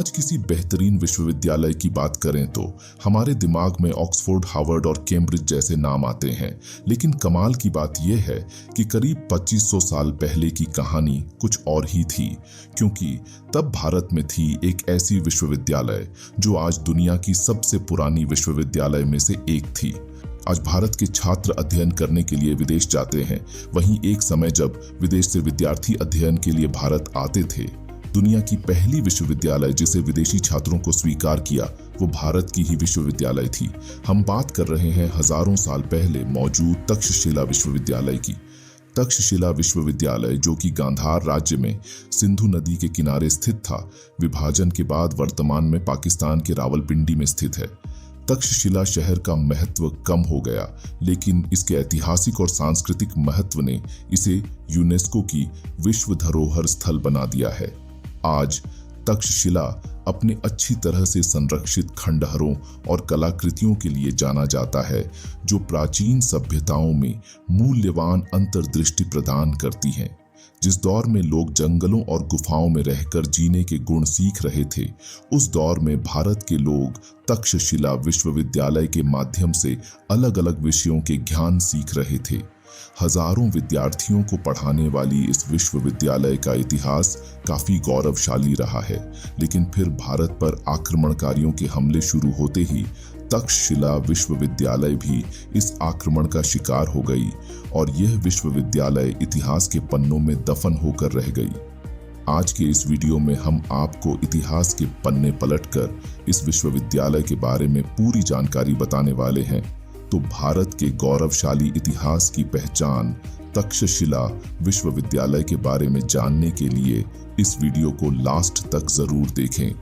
आज किसी बेहतरीन विश्वविद्यालय की बात करें तो हमारे दिमाग में ऑक्सफोर्ड, हार्वर्ड और कैम्ब्रिज जैसे नाम आते हैं। लेकिन कमाल की बात यह है कि करीब 2500 साल पहले की कहानी कुछ और ही थी, क्योंकि तब भारत में थी एक ऐसी विश्वविद्यालय जो आज दुनिया की सबसे पुरानी विश्वविद्यालय में से एक थी। आज भारत के छात्र अध्ययन करने के लिए विदेश जाते हैं, वहीं एक समय जब विदेश से विद्यार्थी अध्ययन के लिए भारत आते थे। दुनिया की पहली विश्वविद्यालय जिसे विदेशी छात्रों को स्वीकार किया वो भारत की ही विश्वविद्यालय थी। हम बात कर रहे हैं हजारों साल पहले मौजूद तक्षशिला विश्वविद्यालय की। तक्षशिला विश्वविद्यालय, जो कि गांधार राज्य में सिंधु नदी के किनारे स्थित था, विभाजन के बाद वर्तमान में पाकिस्तान के रावलपिंडी में स्थित है। तक्षशिला शहर का महत्व कम हो गया, लेकिन इसके ऐतिहासिक और सांस्कृतिक महत्व ने इसे यूनेस्को की विश्व धरोहर स्थल बना दिया है। आज तक्षशिला अपने अच्छी तरह से संरक्षित खंडहरों और कलाकृतियों के लिए जाना जाता है, जो प्राचीन सभ्यताओं में मूल्यवान अंतर्दृष्टि प्रदान करती हैं। जिस दौर में लोग जंगलों और गुफाओं में रहकर जीने के गुण सीख रहे थे, उस दौर में भारत के लोग तक्षशिला विश्वविद्यालय के माध्यम से अलग अलग विषयों के ज्ञान सीख रहे थे। हजारों विद्यार्थियों को पढ़ाने वाली इस विश्वविद्यालय का इतिहास काफी गौरवशाली रहा है, लेकिन फिर भारत पर आक्रमणकारियों के हमले शुरू होते ही तक्षशिला विश्वविद्यालय भी इस आक्रमण का शिकार हो गई और यह विश्वविद्यालय इतिहास के पन्नों में दफन होकर रह गई। आज के इस वीडियो में हम आपको इतिहास के पन्ने पलटकर इस विश्वविद्यालय के बारे में पूरी जानकारी बताने वाले हैं। तो भारत के गौरवशाली इतिहास की पहचान तक्षशिला विश्वविद्यालय के बारे में जानने के लिए इस वीडियो को लास्ट तक जरूर देखें।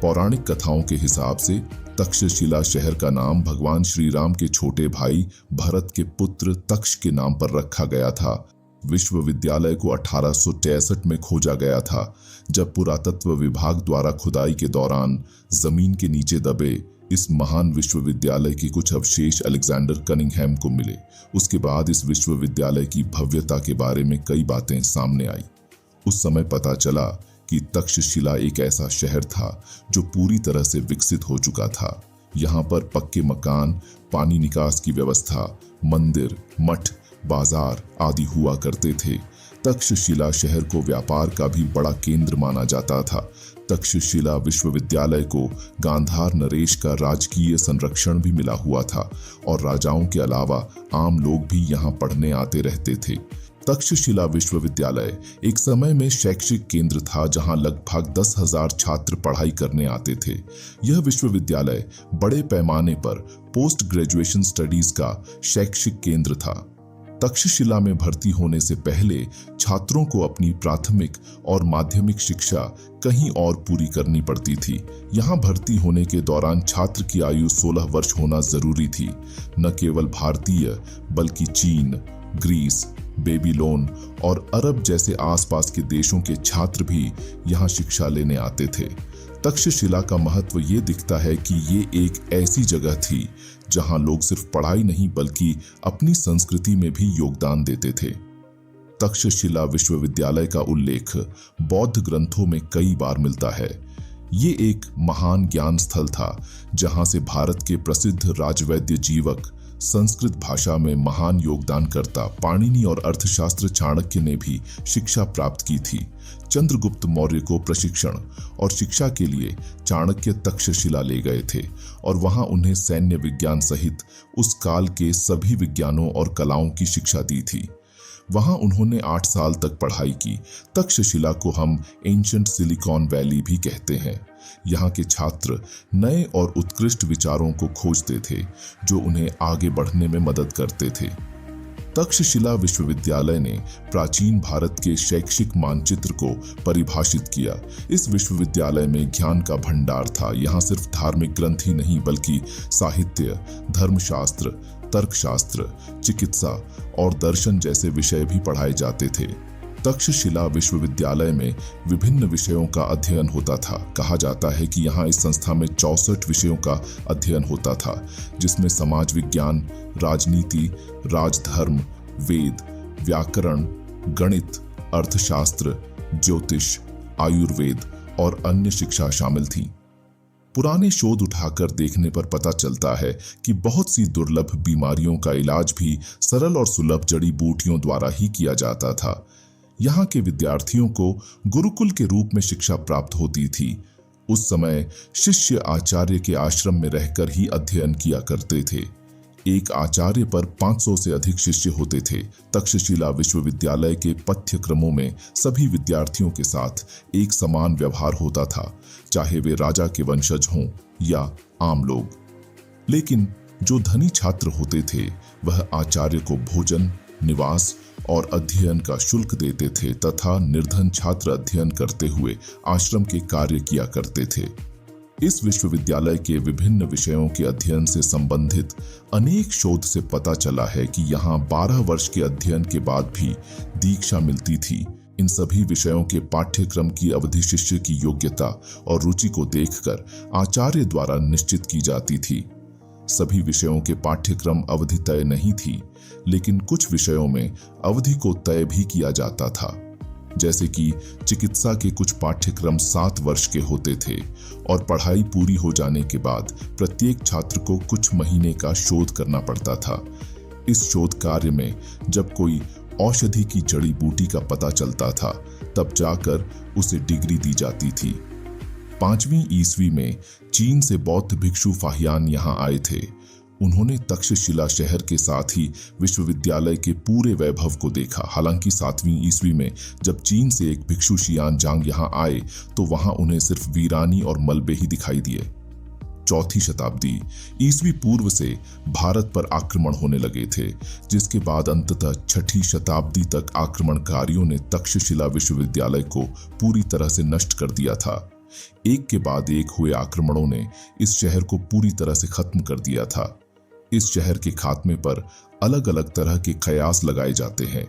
पौराणिक कथाओं के हिसाब से तक्षशिला शहर का नाम भगवान श्री राम के छोटे भाई भरत के पुत्र तक्ष के नाम पर रखा गया था। विश्वविद्यालय को 1863 में खोजा गया था, जब पुरातत्व विभाग द्वारा खुदाई के दौरान जमीन के नीचे दबे इस महान विश्वविद्यालय के कुछ अवशेष अलेक्जेंडर कनिंघम को मिले। उसके बाद इस विश्वविद्यालय की भव्यता के बारे में कई बातें सामने आई। उस समय पता चला कि तक्षशिला एक ऐसा शहर था जो पूरी तरह से विकसित हो चुका था। यहाँ पर पक्के मकान, पानी निकास की व्यवस्था, मंदिर, मठ, बाजार आदि हुआ करते थे। तक्षशिला शहर को व्यापार का भी बड़ा केंद्र माना जाता था। तक्षशिला विश्वविद्यालय को गांधार नरेश का राजकीय संरक्षण भी मिला हुआ था और राजाओं के अलावा आम लोग भी यहाँ पढ़ने आते रहते थे। तक्षशिला विश्वविद्यालय एक समय में शैक्षिक केंद्र था, जहाँ लगभग 10,000 छात्र पढ़ाई करने आते थे। यह विश्वविद्यालय बड़े पैमाने पर पोस्ट ग्रेजुएशन स्टडीज का शैक्षिक केंद्र था। तक्षशिला में भर्ती होने से पहले छात्रों को अपनी प्राथमिक और माध्यमिक शिक्षा कहीं और पूरी करनी पड़ती थी। यहाँ भर्ती होने के दौरान छात्र की आयु 16 वर्ष होना जरूरी थी। न केवल भारतीय बल्कि चीन, ग्रीस, बेबीलोन और अरब जैसे आसपास के देशों के छात्र भी यहाँ शिक्षा लेने आते थे। तक्षशिला का महत्व ये दिखता है कि ये एक ऐसी जगह थी जहां लोग सिर्फ पढ़ाई नहीं बल्कि अपनी संस्कृति में भी योगदान देते थे। तक्षशिला विश्वविद्यालय का उल्लेख बौद्ध ग्रंथों में कई बार मिलता है। ये एक महान ज्ञान स्थल था जहां से भारत के प्रसिद्ध राजवैद्य जीवक, संस्कृत भाषा में महान योगदानकर्ता पाणिनि और अर्थशास्त्र चाणक्य ने भी शिक्षा प्राप्त की थी। चंद्रगुप्त मौर्य को प्रशिक्षण और शिक्षा के लिए चाणक्य तक्षशिला ले गए थे और वहां उन्हें सैन्य विज्ञान सहित उस काल के सभी विज्ञानों और कलाओं की शिक्षा दी थी। वहां उन्होंने 8 साल तक पढ़ाई की। तक्षशिला को हम एंशिएंट सिलिकॉन वैली भी कहते हैं। यहाँ के छात्र नए और उत्कृष्ट विचारों को खोजते थे जो उन्हें आगे बढ़ने में मदद करते थे। तक्षशिला विश्वविद्यालय ने प्राचीन भारत के शैक्षिक मानचित्र को परिभाषित किया। इस विश्वविद्यालय में ज्ञान का भंडार था। यहाँ सिर्फ धार्मिक ग्रंथ ही नहीं बल्कि साहित्य, धर्मशास्त्र, तर्कशास्त्र, चिकित्सा और दर्शन जैसे विषय भी पढ़ाए जाते थे। तक्षशिला विश्वविद्यालय में विभिन्न विषयों का अध्ययन होता था। कहा जाता है कि यहाँ इस संस्था में 64 विषयों का अध्ययन होता था, जिसमें समाज विज्ञान, राजनीति, राजधर्म, वेद, व्याकरण, गणित, अर्थशास्त्र, ज्योतिष, आयुर्वेद और अन्य शिक्षा शामिल थी। पुराने शोध उठाकर देखने पर पता चलता है कि बहुत सी दुर्लभ बीमारियों का इलाज भी सरल और सुलभ जड़ी बूटियों द्वारा ही किया जाता था। यहाँ के विद्यार्थियों को गुरुकुल के रूप में शिक्षा प्राप्त होती थी। उस समय शिष्य आचार्य के आश्रम में रहकर ही अध्ययन किया करते थे। एक आचार्य पर 500 से अधिक शिष्य होते थे। तक्षशिला विश्वविद्यालय के पाठ्यक्रमों में सभी विद्यार्थियों के साथ एक समान व्यवहार होता था, चाहे वे राजा के वंशज हों या आम लोग। लेकिन जो धनी छात्र होते थे वह आचार्य को भोजन, निवास और अध्ययन का शुल्क देते थे तथा निर्धन छात्र अध्ययन करते हुए आश्रम के कार्य किया करते थे। इस विश्वविद्यालय के विभिन्न विषयों के अध्ययन से संबंधित अनेक शोध से पता चला है कि यहाँ 12 वर्ष के अध्ययन के बाद भी दीक्षा मिलती थी। इन सभी विषयों के पाठ्यक्रम की अवधि शिष्य की योग्यता और रुचि को देखकर आचार्य द्वारा निश्चित की जाती थी। सभी विषयों के पाठ्यक्रम अवधि तय नहीं थी, लेकिन कुछ विषयों में अवधि को तय भी किया जाता था। जैसे कि चिकित्सा के कुछ पाठ्यक्रम 7 वर्ष के होते थे और पढ़ाई पूरी हो जाने के बाद प्रत्येक छात्र को कुछ महीने का शोध करना पड़ता था। इस शोध कार्य में जब कोई औषधि की जड़ी बूटी का पता चलता था तब जाकर उसे डिग्री दी जाती थी। 5वीं ईस्वी में चीन से बौद्ध भिक्षु फाहियान यहाँ आए थे। उन्होंने तक्षशिला शहर के साथ ही विश्वविद्यालय के पूरे वैभव को देखा। हालांकि 7वीं ईस्वी में जब चीन से एक भिक्षु शियान जांग यहाँ आए तो वहां उन्हें सिर्फ वीरानी और मलबे ही दिखाई दिए। 4वीं शताब्दी ईस्वी पूर्व से भारत पर आक्रमण होने लगे थे, जिसके बाद अंततः 6वीं शताब्दी तक आक्रमणकारियों ने तक्षशिला विश्वविद्यालय को पूरी तरह से नष्ट कर दिया था। एक के बाद एक हुए आक्रमणों ने इस शहर को पूरी तरह से खत्म कर दिया था। इस शहर के खात्मे पर अलग अलग तरह के कयास लगाए जाते हैं।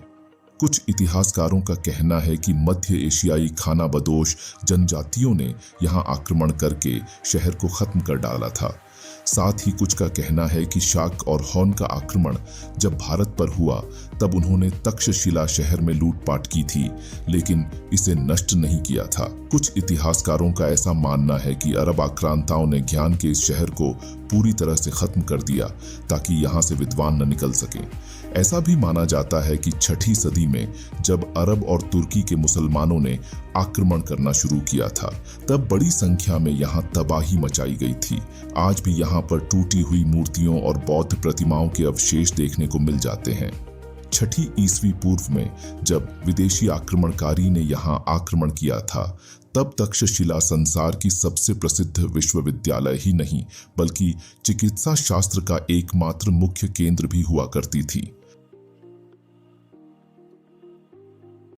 कुछ इतिहासकारों का कहना है कि मध्य एशियाई खानाबदोश जनजातियों ने यहाँ आक्रमण करके शहर को खत्म कर डाला था। साथ ही कुछ का कहना है कि शाक और हॉन का आक्रमण जब भारत पर हुआ तब उन्होंने तक्षशिला शहर में लूटपाट की थी, लेकिन इसे नष्ट नहीं किया था। कुछ इतिहासकारों का ऐसा मानना है कि अरब आक्रांताओं ने ज्ञान के इस शहर को पूरी तरह से खत्म कर दिया ताकि यहाँ से विद्वान न निकल सकें। ऐसा भी माना जाता है कि 6वीं सदी में जब अरब और तुर्की के मुसलमानों ने आक्रमण करना शुरू किया था तब बड़ी संख्या में यहाँ तबाही मचाई गई थी। आज भी यहाँ पर टूटी हुई मूर्तियों और बौद्ध प्रतिमाओं के अवशेष देखने को मिल जाते हैं। 6वीं ईस्वी पूर्व में जब विदेशी आक्रमणकारी ने यहाँ आक्रमण किया था तब तक्षशिला संसार की सबसे प्रसिद्ध विश्वविद्यालय ही नहीं बल्कि चिकित्सा शास्त्र का एकमात्र मुख्य केंद्र भी हुआ करती थी।